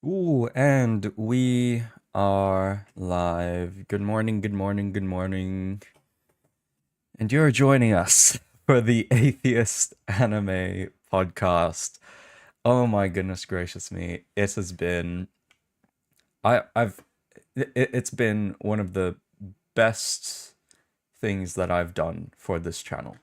Ooh, and we are live. Good morning, good morning, good morning. And you're joining us for the Atheist Anime Podcast. Oh my goodness gracious me. It has been I've it's been one of the best things that I've done for this channel.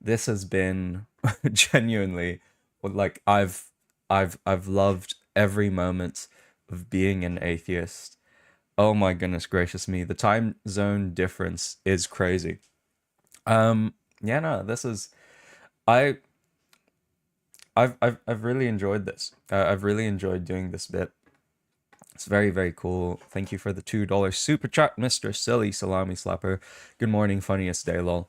This has been genuinely like I've loved every moment of being an atheist. Oh my goodness gracious me. The time zone difference is crazy. Yeah, no, this is I I've really enjoyed this. I've really enjoyed doing this bit. It's very, very cool. Thank you for the $2 super chat, Mr. Silly Salami Slapper. Good morning, funniest day, lol.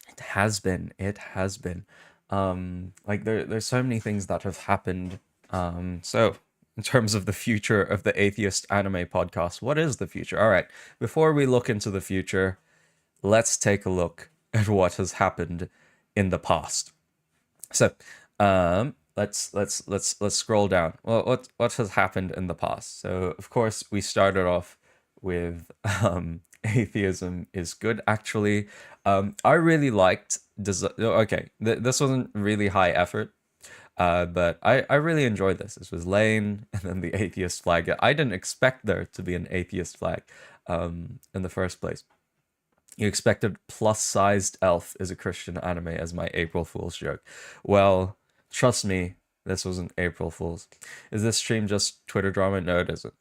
It has been. It has been. Like there's so many things that have happened. So in terms of the future of the Atheist Anime Podcast, what is the future? All right. Before we look into the future, let's take a look at what has happened in the past. So, let's scroll down. Well, what has happened in the past? So, of course, we started off with atheism is good. Actually, I really liked. Okay, this wasn't really high effort. But I really enjoyed this. This was Lane, and then the atheist flag. I didn't expect there to be an atheist flag, in the first place. You expected plus-sized elf is a Christian anime as my April Fool's joke. Well, trust me, this wasn't April Fool's. Is this stream just Twitter drama? No, it isn't.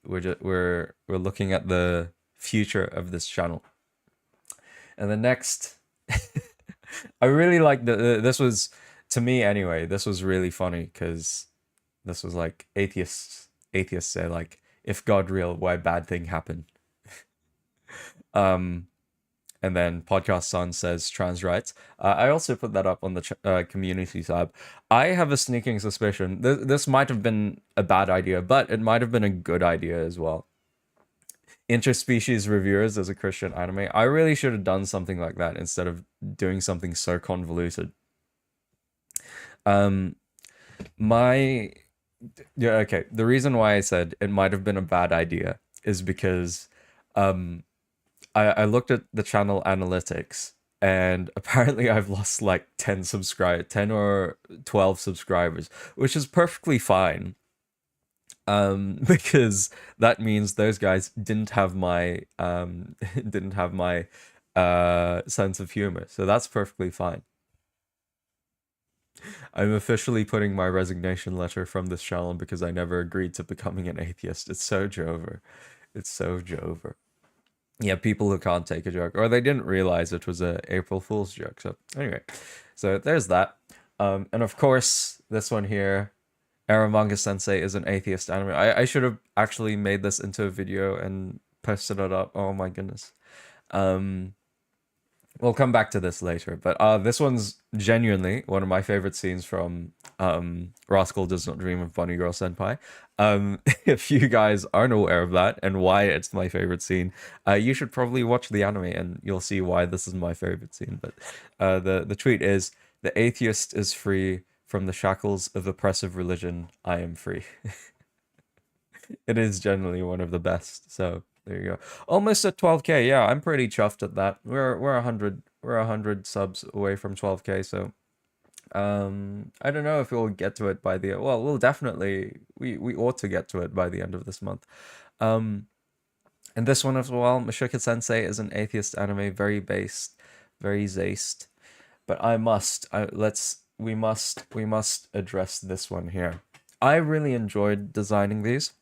We're looking at the future of this channel. And the next, I really like this was, to me anyway, this was really funny because this was like atheists say like, if God real, why bad thing happen? Um, and then Podcast Son says trans rights. I also put that up on the community tab. I have a sneaking suspicion this might have been a bad idea, but it might have been a good idea as well. Interspecies reviewers as a Christian anime. I really should have done something like that instead of doing something so convoluted. Um, my yeah, okay. The reason why I said it might have been a bad idea is because um I looked at the channel analytics and apparently I've lost like 10 or 12 subscribers, which is perfectly fine. Because that means those guys didn't have my didn't have my sense of humor. So that's perfectly fine. I'm officially putting my resignation letter from this channel because I never agreed to becoming an atheist. It's so Jover. It's so Jover. Yeah, people who can't take a joke, or they didn't realize it was a April Fool's joke. So anyway, so there's that. And of course, this one here, Aramanga Sensei is an atheist anime. I should have actually made this into a video and posted it up. Oh my goodness. Um, we'll come back to this later, but this one's genuinely one of my favorite scenes from Rascal Does Not Dream of Bunny Girl Senpai. If you guys aren't aware of that and why it's my favorite scene, you should probably watch the anime and you'll see why this is my favorite scene. But the tweet is, the atheist is free from the shackles of oppressive religion. I am free. It is generally one of the best. So there you go. Almost at 12K. Yeah, I'm pretty chuffed at that. We're 100 subs away from 12K. So I don't know if we'll get to it by the well. We'll definitely we ought to get to it by the end of this month. Um, and this one as well. Mashuka Sensei is an atheist anime, very based, very zaced. But we must address this one here. I really enjoyed designing these.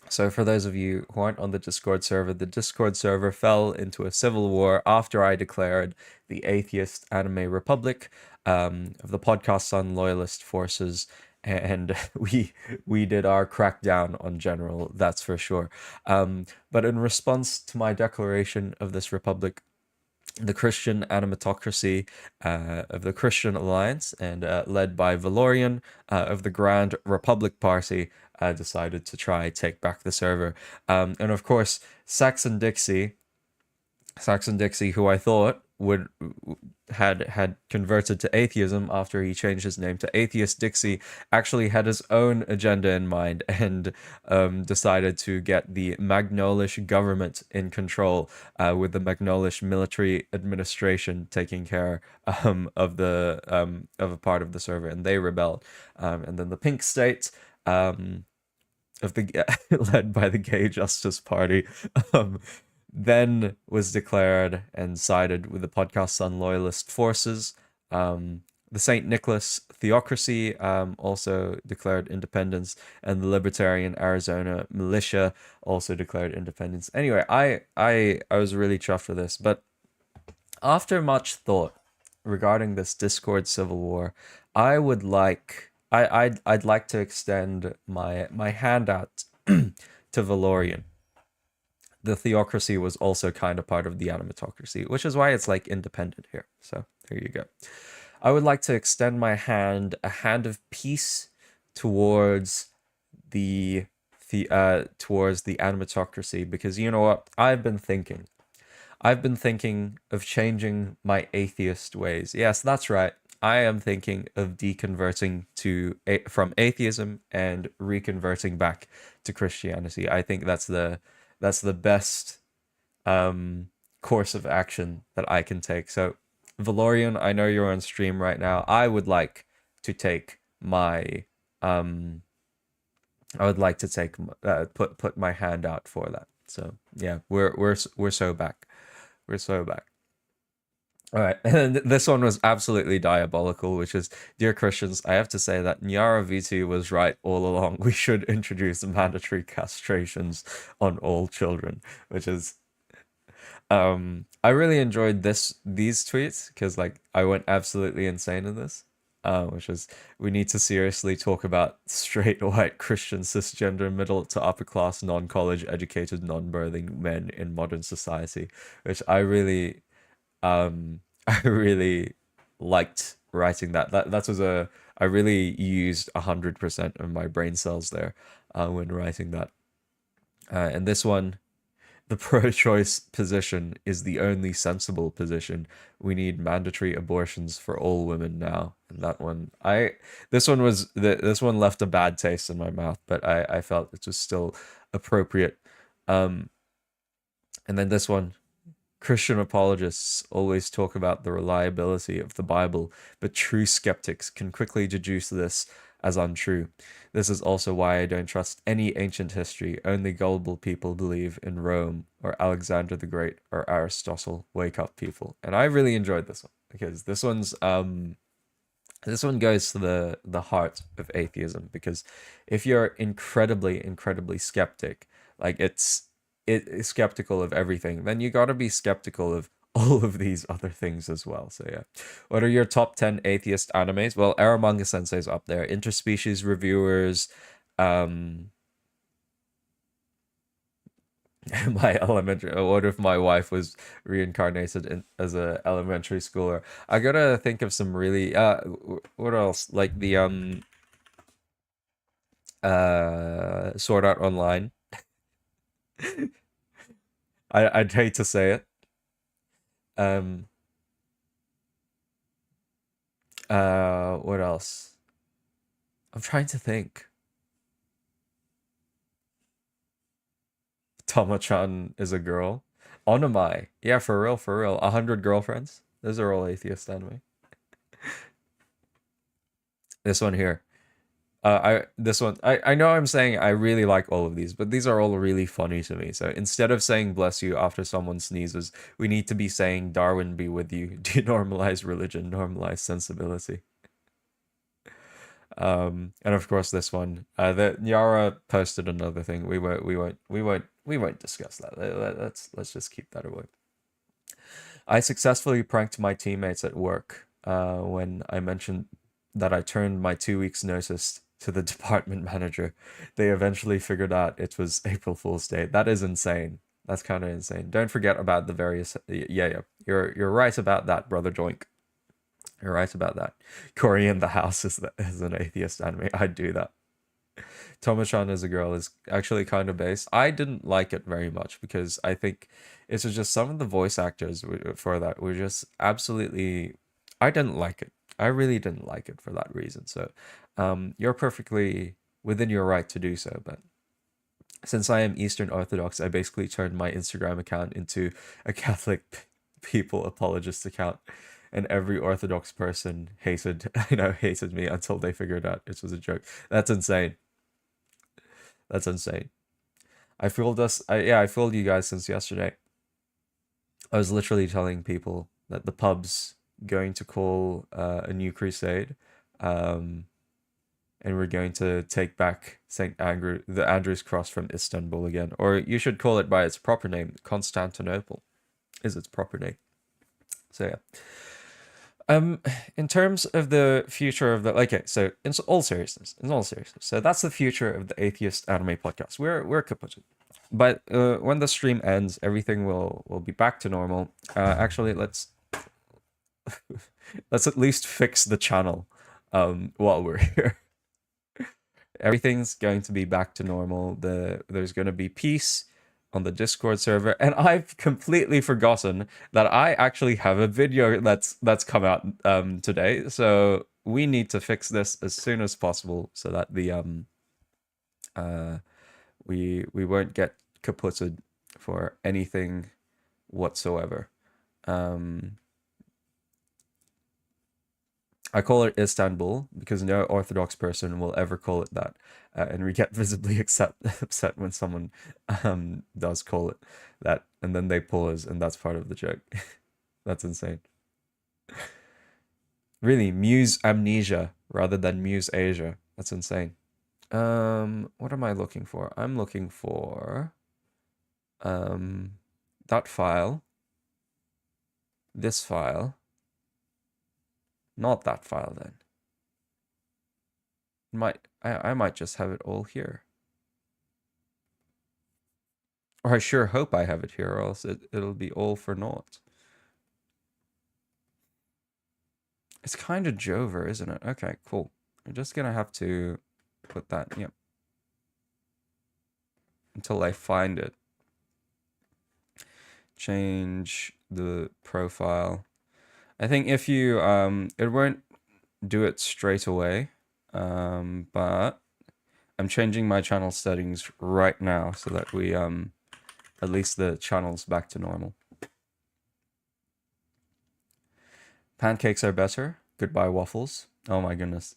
So, for those of you who aren't on the Discord server fell into a civil war after I declared the Atheist Anime Republic, of the podcast on loyalist forces, and we did our crackdown on general. That's for sure. But in response to my declaration of this republic, the Christian animatocracy of the Christian Alliance and led by Valorian of the Grand Republic Party decided to try take back the server. And of course, Saxon Dixie, who I thought would had converted to atheism after he changed his name to Atheist Dixie, actually had his own agenda in mind and decided to get the Magnolish government in control, with the Magnolish military administration taking care of a part of the server, and they rebelled. And then the Pink State, of the led by the Gay Justice Party, um, then was declared and sided with the Podcast Sun loyalist forces. The St. Nicholas Theocracy also declared independence, and the Libertarian Arizona Militia also declared independence. Anyway, I was really chuffed with this, but after much thought regarding this Discord civil war, I'd like to extend my hand out to Valorian. The Theocracy was also kind of part of the Animatocracy, which is why it's like independent here. So there you go. I would like to extend my hand, a hand of peace, towards towards the Animatocracy, because you know what? I've been thinking of changing my atheist ways. Yes, that's right. I am thinking of deconverting from atheism and reconverting back to Christianity. I think that's the best course of action that I can take. So, Valorian, I know you're on stream right now. I would like to take my put my hand out for that. So yeah, we're so back. We're so back. All right, and this one was absolutely diabolical, which is, dear Christians, I have to say that Nyara VT was right all along. We should introduce mandatory castrations on all children, which is, I really enjoyed these tweets because like I went absolutely insane in this, which is, we need to seriously talk about straight white Christian cisgender middle to upper class non-college educated non-birthing men in modern society, which I really I really liked writing that. That was I really used 100% of my brain cells there when writing that. And this one, the pro-choice position is the only sensible position. We need mandatory abortions for all women now. And that one, this one left a bad taste in my mouth, but I felt it was still appropriate. And then this one, Christian apologists always talk about the reliability of the Bible, but true skeptics can quickly deduce this as untrue. This is also why I don't trust any ancient history. Only gullible people believe in Rome or Alexander the Great or Aristotle. Wake up, people. And I really enjoyed this one because this one goes to the heart of atheism, because if you're incredibly skeptic, like it is skeptical of everything, then you got to be skeptical of all of these other things as well. So yeah, what are your top 10 atheist animes? Well, Aramanga Sensei's up there. Interspecies Reviewers, my elementary. What if my wife was reincarnated as a elementary schooler? I gotta think of some really what else, like the Sword Art Online. I'd hate to say it. Um, what else? I'm trying to think. Tama-chan is a girl. Onomai. Yeah, for real, for real. 100 Girlfriends. Those are all atheist anime. This one here. I know I'm saying I really like all of these, but these are all really funny to me. So instead of saying bless you after someone sneezes, we need to be saying Darwin be with you. Denormalize religion, normalize sensibility. And of course this one. The Nyara posted another thing. We won't discuss that. Let's just keep that away. I successfully pranked my teammates at work when I mentioned that I turned my 2 weeks notice to the department manager. They eventually figured out it was April Fool's Day. That is insane. That's kind of insane. Don't forget about the various. Yeah. You're right about that, brother Joink. You're right about that. Cory in the House is an atheist anime. I'd do that. Tomo-chan as a girl is actually kind of based. I didn't like it very much because I think it's just some of the voice actors for that were just absolutely. I didn't like it. I really didn't like it for that reason. So, you're perfectly within your right to do so. But since I am Eastern Orthodox, I basically turned my Instagram account into a Catholic people apologist account, and every Orthodox person hated, hated me until they figured out it was a joke. That's insane. That's insane. I fooled us. I fooled you guys since yesterday. I was literally telling people that the pub's going to call a new crusade, um, and we're going to take back the Andrew's Cross from Istanbul again, or you should call it by its proper name. Constantinople is its proper name. So yeah. In terms of the future of the okay, so in all seriousness, so that's the future of the Atheist Anime Podcast. We're kaput. But when the stream ends, everything will be back to normal. Actually, let's at least fix the channel while we're here. Everything's going to be back to normal. There's going to be peace on the Discord server, and I've completely forgotten that I actually have a video that's come out today. So we need to fix this as soon as possible so that the we won't get kaputted for anything whatsoever. I call it Istanbul because no Orthodox person will ever call it that, and we get visibly upset when someone does call it that, and then they pause, and that's part of the joke. That's insane. Really, Muse Amnesia rather than Muse Asia. That's insane. What am I looking for? I'm looking for that file, this file. Not that file then. I might just have it all here. Or I sure hope I have it here, or else it'll be all for naught. It's kind of Jover, isn't it? Okay, cool. I'm just gonna have to put that, yep. Until I find it. Change the profile. I think if you, it won't do it straight away, but I'm changing my channel settings right now so that we, at least the channel's back to normal. Pancakes are better. Goodbye, waffles. Oh my goodness.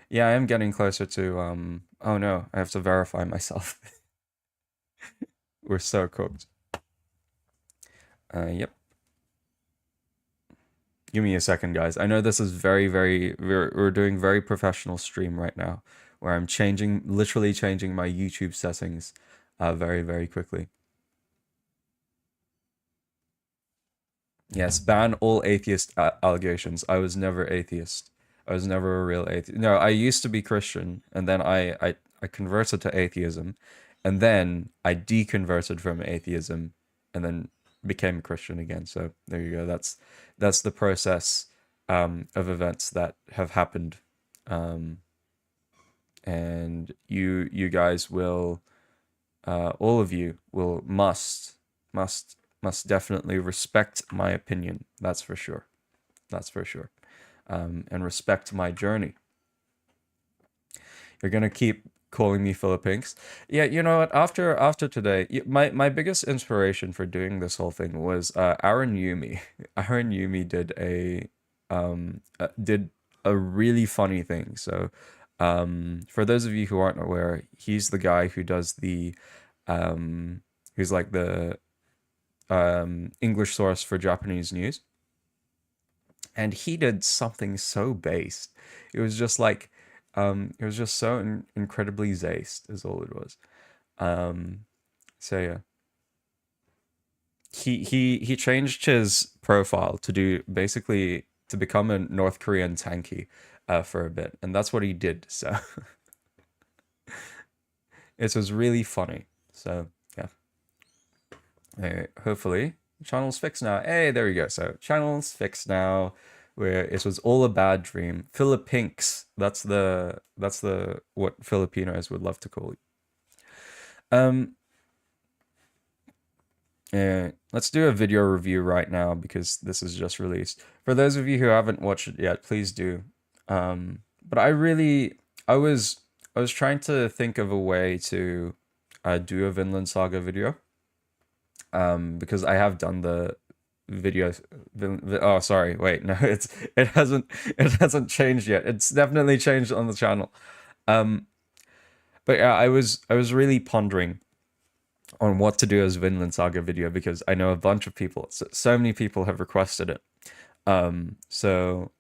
Yeah, I am getting closer to, oh no, I have to verify myself. We're so cooked. Yep. Give me a second, guys. I know this is we're doing very professional stream right now, where I'm literally changing my YouTube settings, very, very quickly. Yes, ban all atheist allegations. I was never atheist. I was never a real atheist. No, I used to be Christian, and then I converted to atheism, and then I deconverted from atheism, and then became a Christian again. So there you go. That's the process of events that have happened, and you guys will, all of you will must definitely respect my opinion. That's for sure. That's for sure. And respect my journey. You're gonna keep calling me Philippinks. Yeah, you know what? After today, my biggest inspiration for doing this whole thing was Aaron Yumi. Aaron Yumi did a really funny thing. So, for those of you who aren't aware, he's the guy who does the who's like the English source for Japanese news. And he did something so based. It was just like, it was just so incredibly zaced is all it was. So yeah. He changed his profile to do basically to become a North Korean tanky for a bit. And that's what he did. So it was really funny. So yeah. Hopefully channel's fixed now. Hey, there we go. So channel's fixed now. where it was all a bad dream. Philippinks, that's the what Filipinos would love to call you. Um, yeah, let's do a video review right now because this is just released. For those of you who haven't watched it yet, please do. But I was I was trying to think of a way to do a Vinland Saga video. Because I have done the video. Oh, sorry, wait, no, it hasn't changed yet. It's definitely changed on the channel. Um, but yeah, I was really pondering on what to do as Vinland Saga video because I know a bunch of people, so many people have requested it. So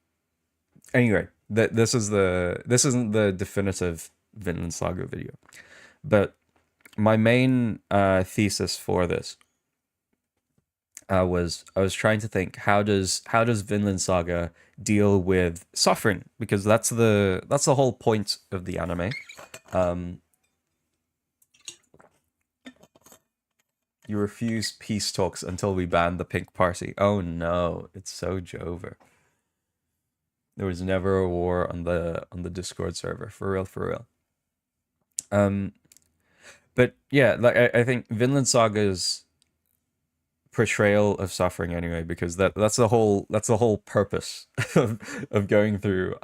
anyway, this isn't the definitive Vinland Saga video, but my main thesis for this I was trying to think how does Vinland Saga deal with suffering, because that's the whole point of the anime. Um, you refuse peace talks until we ban the pink party. Oh no, it's so Jover. There was never a war on the Discord server, for real, for real. Um, but yeah, like I think Vinland Saga's portrayal of suffering anyway, because that's the whole purpose of going through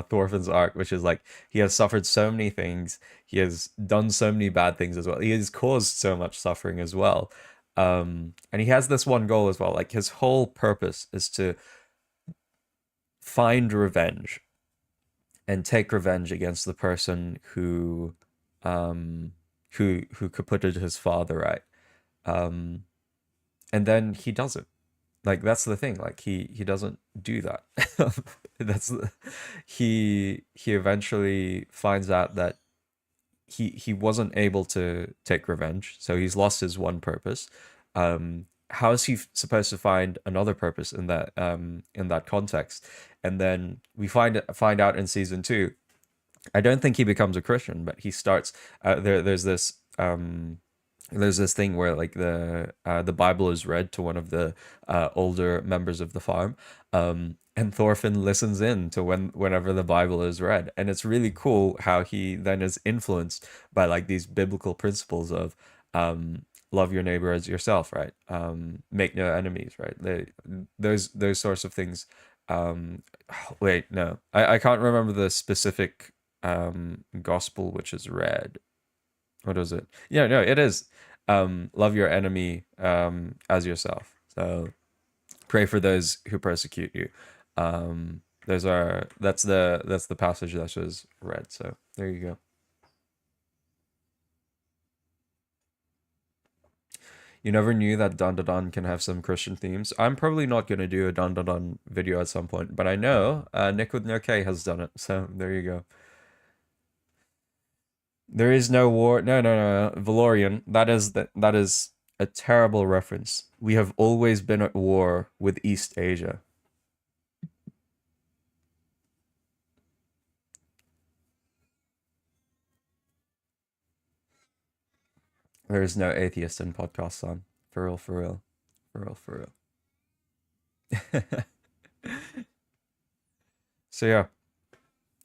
Thorfinn's arc, which is like he has suffered so many things, he has done so many bad things as well, he has caused so much suffering as well. And he has this one goal as well, like his whole purpose is to find revenge and take revenge against the person um who kaputted his father, right? um and then he doesn't. Like that's the thing. Like he doesn't do that. That's he eventually finds out that he wasn't able to take revenge, so he's lost his one purpose. How is he supposed to find another purpose in that context? And then we find out in season two. I don't think he becomes a Christian, but he starts. There's this thing where like the Bible is read to one of the older members of the farm, and Thorfinn listens in to whenever the Bible is read, and it's really cool how he then is influenced by like these biblical principles of love your neighbor as yourself, right? Make no enemies, right? Those sorts of things. Um, wait, no, I can't remember the specific gospel which is read. What is it? Yeah, no, it is. Love your enemy as yourself. So pray for those who persecute you. That's the passage that was read. So there you go. You never knew that Dun Dun Dun can have some Christian themes. I'm probably not gonna do a Dun Dun Dun video at some point, but I know Nick with no K has done it. So there you go. There is no war. No, no, no. Valorian. That is a terrible reference. We have always been at war with East Asia. There is no atheist in podcast son. For real, for real. For real, for real. So yeah.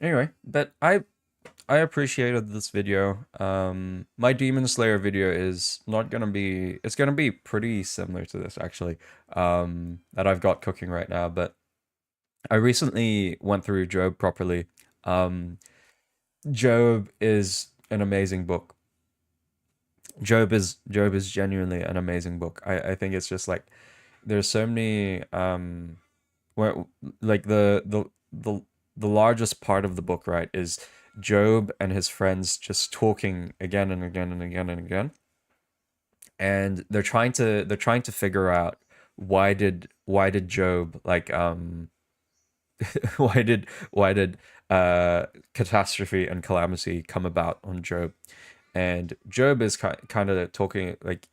Anyway, but I appreciated this video. My Demon Slayer video is not gonna be. It's gonna be pretty similar to this actually. That I've got cooking right now, but I recently went through Job properly. Um, Job is an amazing book. Job is genuinely an amazing book. I think it's just like there's so many where like the largest part of the book, right, is Job and his friends just talking again and again and again and again, and they're trying to figure out why did Job like why did catastrophe and calamity come about on Job. And Job is kind of talking like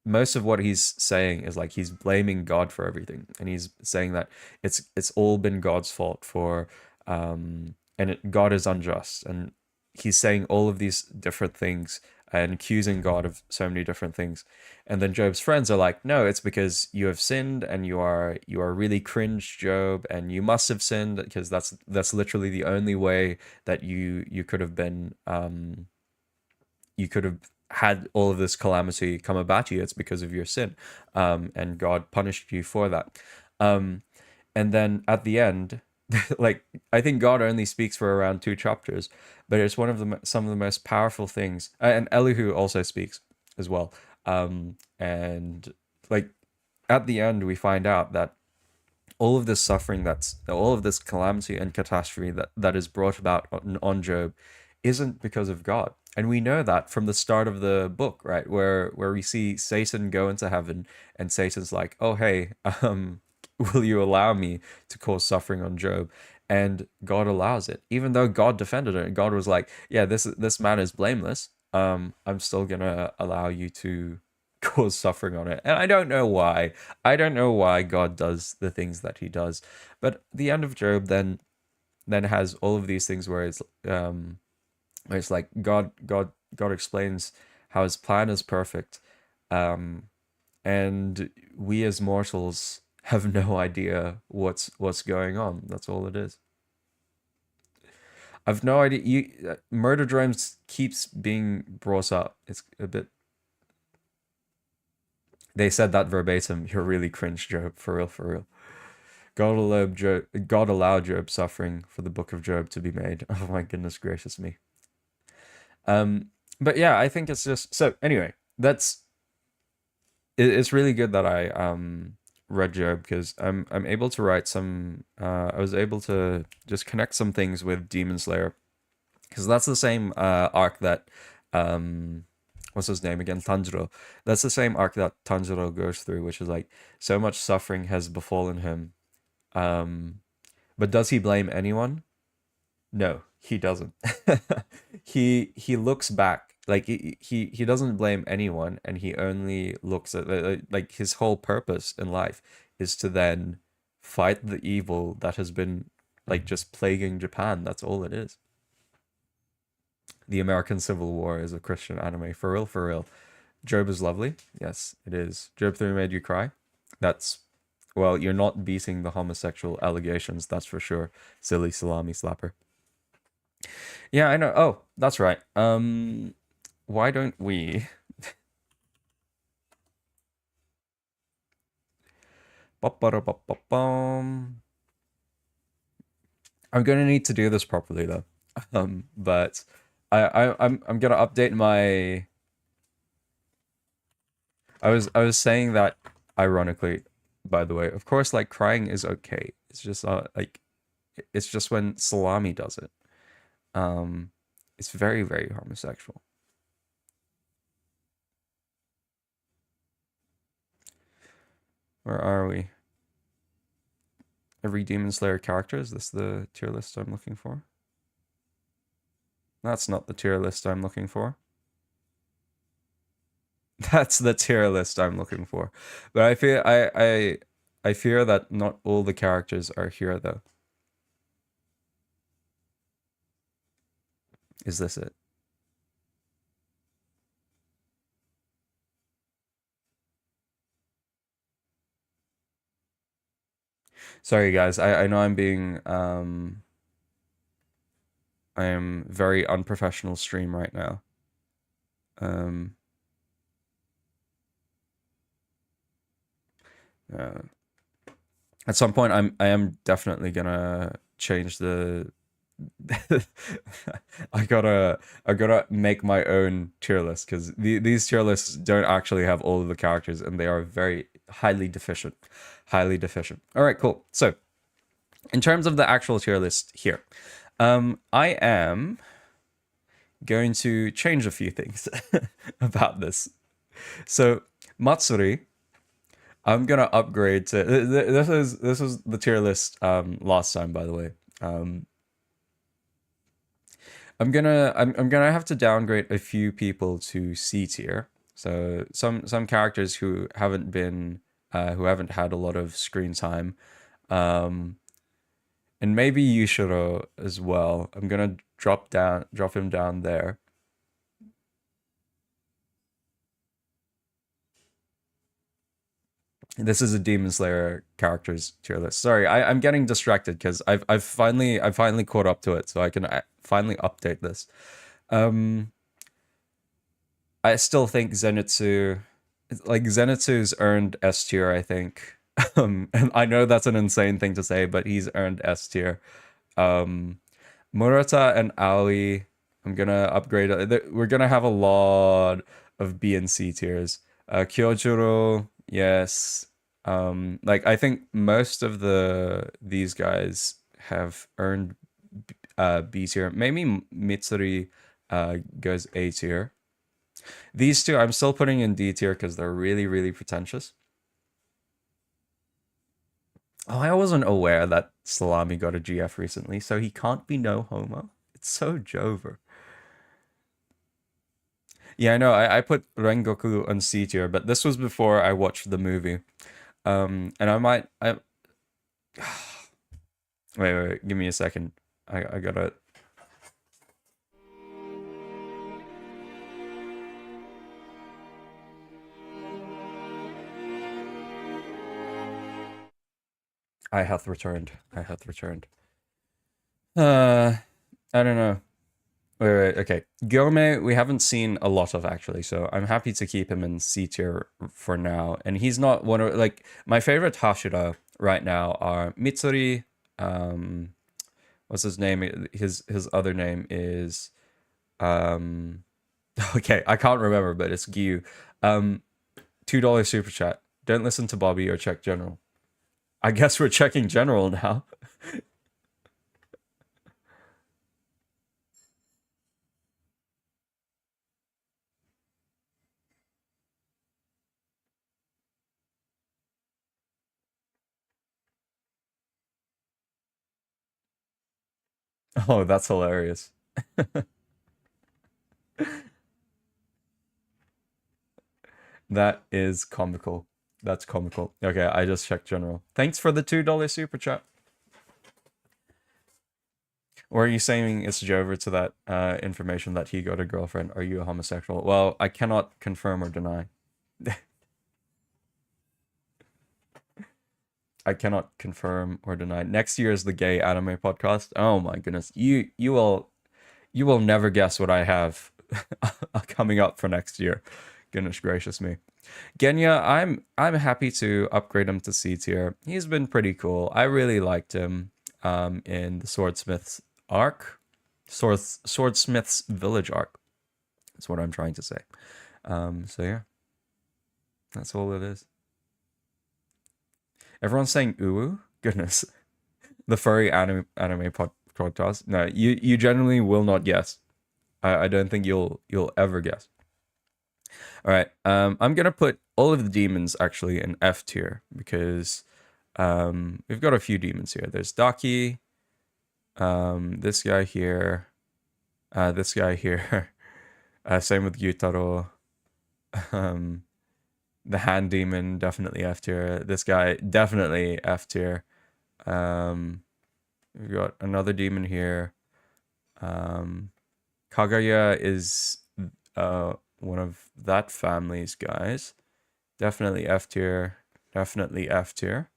most of what he's saying is like he's blaming God for everything, and he's saying that it's all been God's fault for God is unjust, and he's saying all of these different things and accusing God of so many different things. And then Job's friends are like, no, it's because you have sinned and you are really cringe, Job, and you must have sinned because that's literally the only way that you could have been you could have had all of this calamity come about you. It's because of your sin, and God punished you for that. And then at the end, like, I think God only speaks for around 2 chapters, but it's one of some of the most powerful things. And Elihu also speaks as well. And like at the end, we find out that all of this suffering, that's all of this calamity and catastrophe that is brought about on Job isn't because of God. And we know that from the start of the book, right? Where we see Satan go into heaven, and Satan's like, oh hey, will you allow me to cause suffering on Job? And God allows it, even though God defended it. And God was like, yeah, this man is blameless. I'm still gonna allow you to cause suffering on it. And I don't know why. I don't know why God does the things that he does. But the end of Job then has all of these things where it's like God explains how his plan is perfect, and we as mortals have no idea what's going on. That's all it is. I've no idea. Murder drones keeps being brought up. It's a bit. They said that verbatim. You're really cringe, Job. For real, for real. God allowed Job suffering for the book of Job to be made. Oh my goodness gracious me. But yeah, I think it's just so. Anyway, it's really good that I read Job, because I'm able to write some. I was able to just connect some things with Demon Slayer, because that's the same arc that what's his name again, Tanjiro. That's the same arc that Tanjiro goes through, which is like so much suffering has befallen him. But does he blame anyone? No, he doesn't. He looks back, like he doesn't blame anyone, and he only looks at like his whole purpose in life is to then fight the evil that has been like just plaguing Japan. That's all it is. The American Civil War is a Christian anime, for real, for real. Job is lovely. Yes, it is. Job 3 made you cry. That's, well, you're not beating the homosexual allegations, that's for sure. Silly salami slapper. Yeah, I know. Oh, that's right. Why don't we? Ba-ba-da-ba-ba-bum. I'm gonna need to do this properly though. But I'm gonna update my. I was saying that ironically, by the way. Of course, like crying is okay. It's just like it's just when Salami does it. Um, it's very, very homosexual. Where are we? Every Demon Slayer character, is this the tier list I'm looking for? That's not the tier list I'm looking for. That's the tier list I'm looking for. But I fear that not all the characters are here though. Is this it? Sorry guys, I know I'm being I am very unprofessional stream right now. Um uh, at some point I am definitely gonna change the I gotta make my own tier list, because these tier lists don't actually have all of the characters, and they are very highly deficient. Highly deficient. All right, cool. So in terms of the actual tier list here, I am going to change a few things about this. So Matsuri, I'm gonna upgrade to this is the tier list last time, by the way. I'm gonna have to downgrade a few people to C tier. So some characters who haven't had a lot of screen time. Um and maybe Yushiro as well. I'm gonna drop him down there. This is a Demon Slayer characters tier list. Sorry, I'm getting distracted because I've finally caught up to it, so I can finally update this. Um, I still think Zenitsu, like Zenitsu's earned S tier. I think, and I know that's an insane thing to say, but he's earned S tier. Um, Murata and Aoi, I'm gonna upgrade. We're gonna have a lot of B and C tiers. Kyojuro, yes. Like I think most of these guys have earned B tier. Maybe Mitsuri goes A tier. These two I'm still putting in D tier because they're really, really pretentious. Oh, I wasn't aware that Salami got a GF recently, so he can't be no homo. It's so Jover. Yeah, I know. I put Rengoku on C tier, but this was before I watched the movie. And I wait, give me a second. I gotta. I hath returned. I hath returned. I don't know. Wait, okay. Gyome, we haven't seen a lot of actually, so I'm happy to keep him in C tier for now. And he's not one of like my favorite Hashira right now are Mitsuri. Um, what's his name? His other name is um. Okay, I can't remember, but it's Gyu. Um, $2 super chat. Don't listen to Bobby or check general. I guess we're checking general now. Oh, that's hilarious. That is comical. That's comical. Okay, I just checked general. Thanks for the $2 super chat. Or are you saying it's Jover to that information that he got a girlfriend? Are you a homosexual? Well, I cannot confirm or deny. I cannot confirm or deny. Next year is the gay anime podcast. Oh my goodness. You will never guess what I have coming up for next year. Goodness gracious me. Genya, I'm happy to upgrade him to C tier. He's been pretty cool. I really liked him in the Swordsmith's arc. Swordsmith's village arc. That's what I'm trying to say. So yeah. That's all it is. Everyone's saying ooh. Goodness. The furry anime podcast. No, you generally will not guess. I don't think you'll ever guess. All right. I'm gonna put all of the demons actually in F tier because we've got a few demons here. There's Daki, this guy here, this guy here. Same with Gyutaro. Um, the hand demon definitely F tier. This guy definitely F tier. We've got another demon here. Kagaya is one of that family's guys. Definitely F tier. Definitely F tier.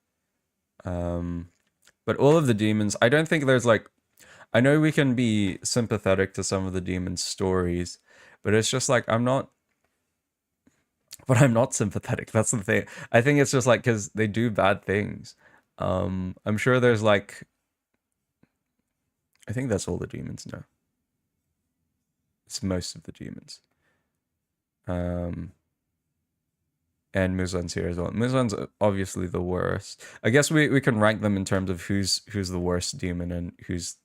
But all of the demons, I don't think there's like, I know we can be sympathetic to some of the demons' stories, but it's just like I'm not sympathetic. That's the thing. I think it's just like because they do bad things. I'm sure there's like, I think that's all the demons now. It's most of the demons. And Muzan's here as well. Muzan's obviously the worst. I guess we can rank them in terms of who's the worst demon and who's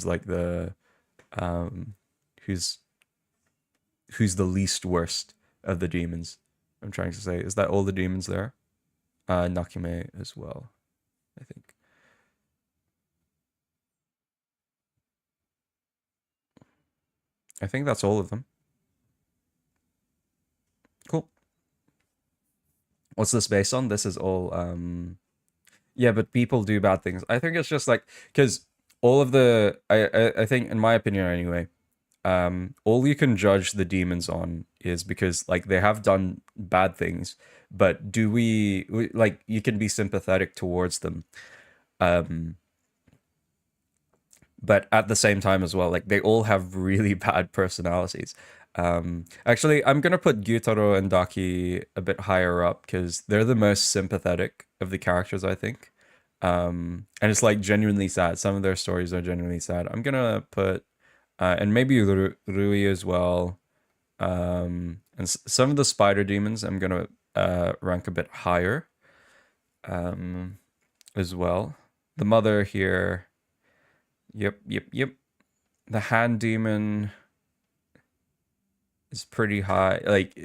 like the who's the least worst of the demons. I'm trying to say, is that all the demons there? Nakime as well, I think. I think that's all of them. Cool. What's this based on? This is all yeah, but people do bad things. I think it's just like because all of the I think in my opinion anyway, all you can judge the demons on is because like they have done bad things, but like you can be sympathetic towards them. Um, but at the same time as well, like they all have really bad personalities. Actually, I'm gonna put Gyutaro and Daki a bit higher up because they're the most sympathetic of the characters, I think. And it's like genuinely sad. Some of their stories are genuinely sad. I'm gonna put, and maybe Rui as well. And some of the spider demons I'm gonna rank a bit higher, as well. The mother here. Yep, yep, yep. The hand demon is pretty high, like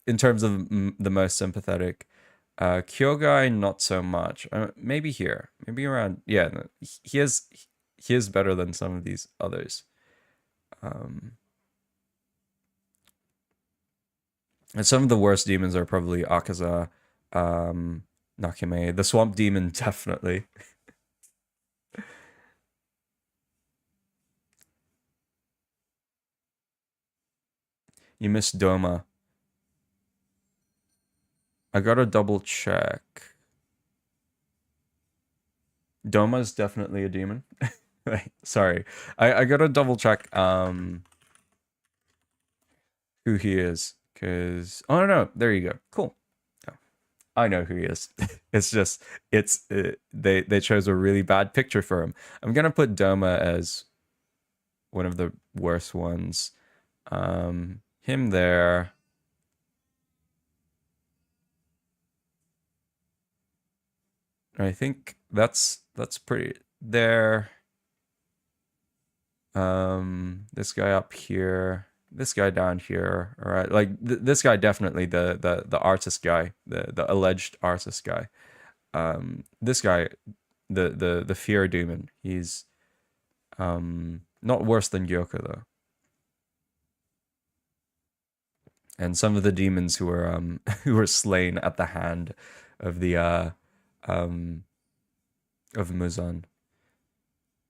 in terms of the most sympathetic. Kyogai, not so much. Maybe here, maybe around. Yeah, no, he is better than some of these others. And some of the worst demons are probably Akaza, Nakime. The swamp demon, definitely. You missed Doma. I gotta double check. Doma's definitely a demon. Wait, sorry. I gotta double check who he is. Cause no, there you go. Cool. Oh, I know who he is. It's just they chose a really bad picture for him. I'm gonna put Doma as one of the worst ones. Him there. I think that's pretty there. This guy up here, this guy down here. All right, like this guy definitely the artist guy, the alleged artist guy. This guy, the fear demon. He's not worse than Gyoko though. And some of the demons who were who were slain at the hand of the um of Muzan.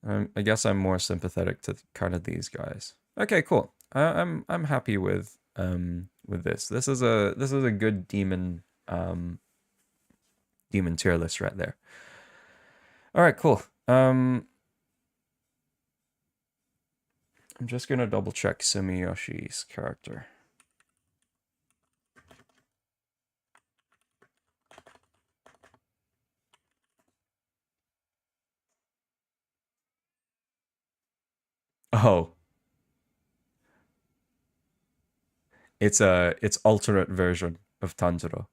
I guess I'm more sympathetic to kind of these guys. Okay, cool. I'm happy with this. This is a good demon demon tier list right there. All right, cool. I'm just gonna double check Sumiyoshi's character. Oh, it's alternate version of Tanjiro.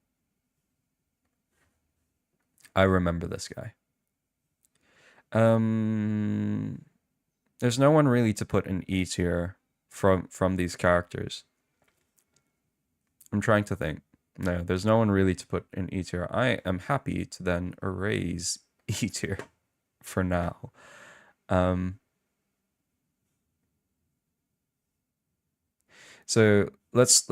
I remember this guy. There's no one really to put in E tier from these characters. I'm trying to think. No, there's no one really to put in E tier. I am happy to then erase E tier for now. So let's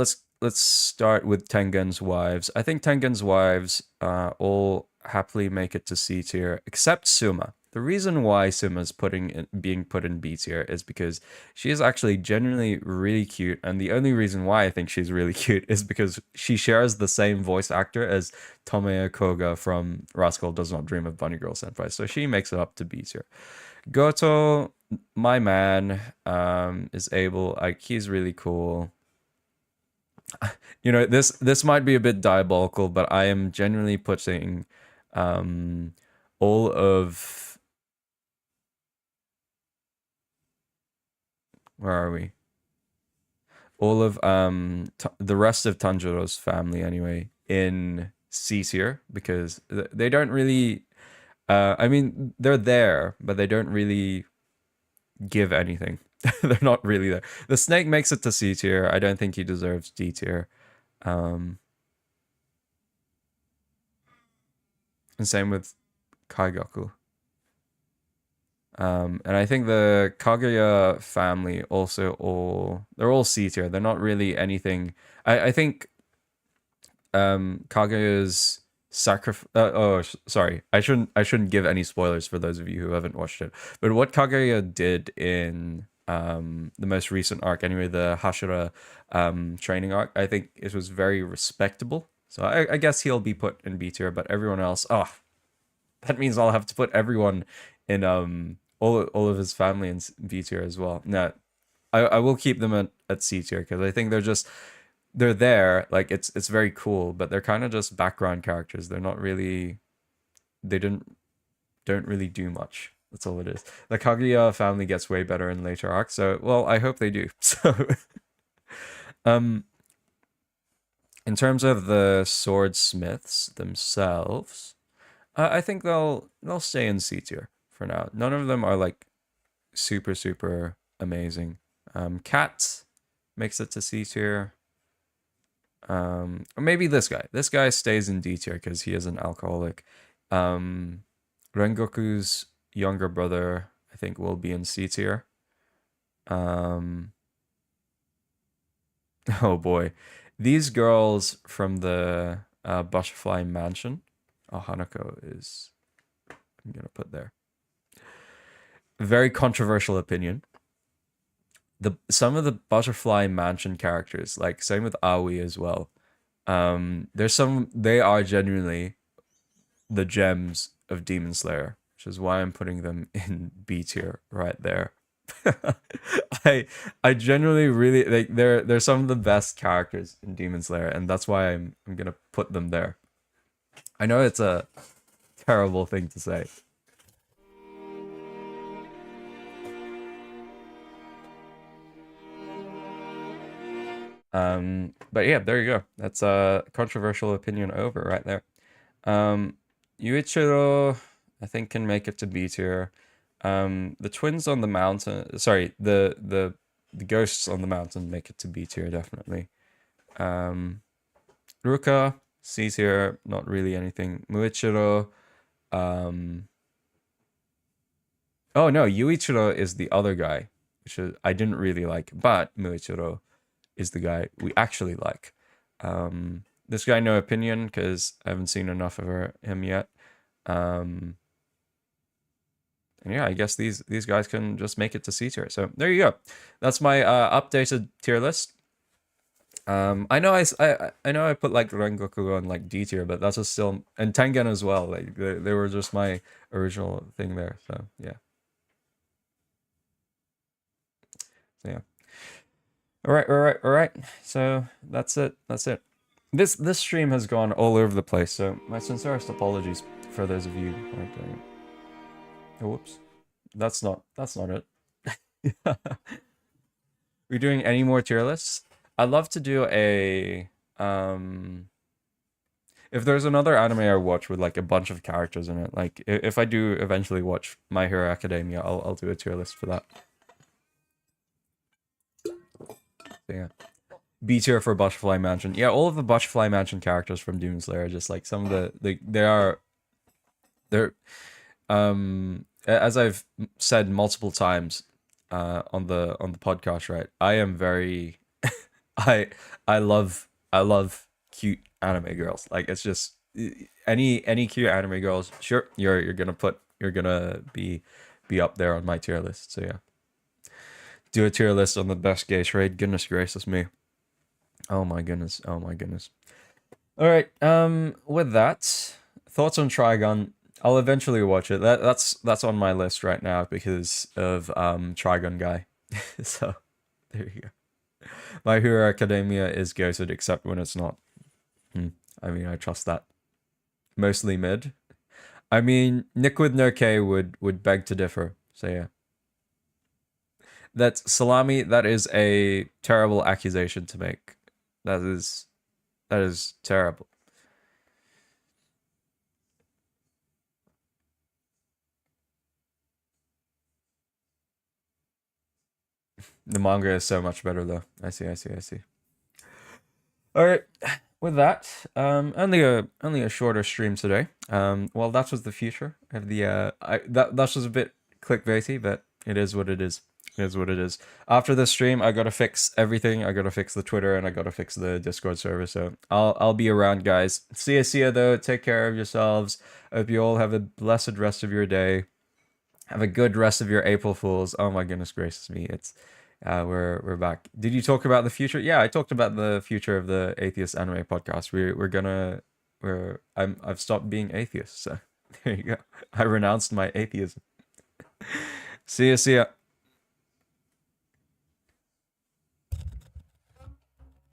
start with Tengen's wives. I think Tengen's wives all happily make it to C tier, except Suma. The reason why Suma's being put in B tier is because she is actually genuinely really cute, and the only reason why I think she's really cute is because she shares the same voice actor as Tomoya Koga from Rascal Does Not Dream of Bunny Girl Senpai, so she makes it up to B tier. Goto, my man, is able, like, he's really cool. You know, this might be a bit diabolical, but I am genuinely putting all of, where are we? All of the rest of Tanjiro's family anyway in C tier because they don't really I mean they're there, but they don't really give anything. They're not really there. The snake makes it to C tier. I don't think he deserves D tier. And same with Kaigaku. And I think the Kaguya family also they're all C tier. They're not really anything. I think Kaguya's sacrifice. Sorry, I shouldn't give any spoilers for those of you who haven't watched it. But what Kaguya did in the most recent arc anyway, the Hashira training arc. I think it was very respectable. So I guess he'll be put in B tier, but everyone else, oh, that means I'll have to put everyone in all of his family in B tier as well. No, I will keep them at C tier because I think they're there, like it's very cool, but they're kind of just background characters. They're not really, they don't really do much. That's all it is. The Kaguya family gets way better in later arcs, so well, I hope they do. So um in terms of the swordsmiths themselves, I think they'll stay in C tier for now. None of them are like super amazing. Cat makes it to C tier. Or maybe this guy. This guy stays in D tier because he is an alcoholic. Rengoku's younger brother, I think, will be in C tier. Oh boy. These girls from the Butterfly Mansion. Oh, Hanako is, I'm gonna put there. Very controversial opinion. Some of the Butterfly Mansion characters, like same with Aoi as well. They are genuinely the gems of Demon Slayer, which is why I'm putting them in B tier right there. I genuinely really like they're some of the best characters in Demon Slayer, and that's why I'm gonna put them there. I know it's a terrible thing to say. But yeah, there you go. That's a controversial opinion over right there. Yuichiro, I think, can make it to B tier. The twins on the mountain, sorry, the ghosts on the mountain make it to B tier definitely. Ruka, C tier, not really anything. Muichiro, oh no, Yuichiro is the other guy, which I didn't really like, but Muichiro is the guy we actually like. This guy, no opinion, because I haven't seen enough of him yet. And yeah, I guess these guys can just make it to C tier. So there you go. That's my updated tier list. I know I know I put like Rengoku on like D tier, but that's just still, and Tengen as well. Like they were just my original thing there. So yeah. So yeah. All right. So that's it. This stream has gone all over the place. So my sincerest apologies for those of you who aren't doing it. Oh, whoops. That's not it. We're doing any more tier lists? I'd love to do a if there's another anime I watch with like a bunch of characters in it, like if I do eventually watch My Hero Academia, I'll do a tier list for that. So yeah. B tier for Butterfly Mansion. Yeah, all of the Butterfly Mansion characters from Demon Slayer are just like some of they're as I've said multiple times on the podcast, right? I am very I love cute anime girls. Like it's just any cute anime girls, sure, you're gonna be up there on my tier list. So yeah. Do a tier list on the best gay trade. Goodness gracious me. Oh my goodness. All right. With that, thoughts on Trigun. I'll eventually watch it. That's on my list right now because of Trigun guy. So there you go. My Hero Academia is goated except when it's not. I mean, I trust that. Mostly mid. I mean, Nick with no K would beg to differ. So yeah. That's Salami. That is a terrible accusation to make. That is terrible. The manga is so much better though. I see. All right. With that, only a shorter stream today. Well, that was the future of the that was a bit clickbaity, but it is what it is. It is what it is. After this stream, I gotta fix everything. I gotta fix the Twitter and I gotta fix the Discord server. So I'll be around, guys. See ya though. Take care of yourselves. I hope you all have a blessed rest of your day. Have a good rest of your April Fools. Oh my goodness gracious me. It's we're back. Did you talk about the future? Yeah, I talked about the future of the Atheist Anime Podcast. I've stopped being atheist, so there you go. I renounced my atheism. See ya, see ya.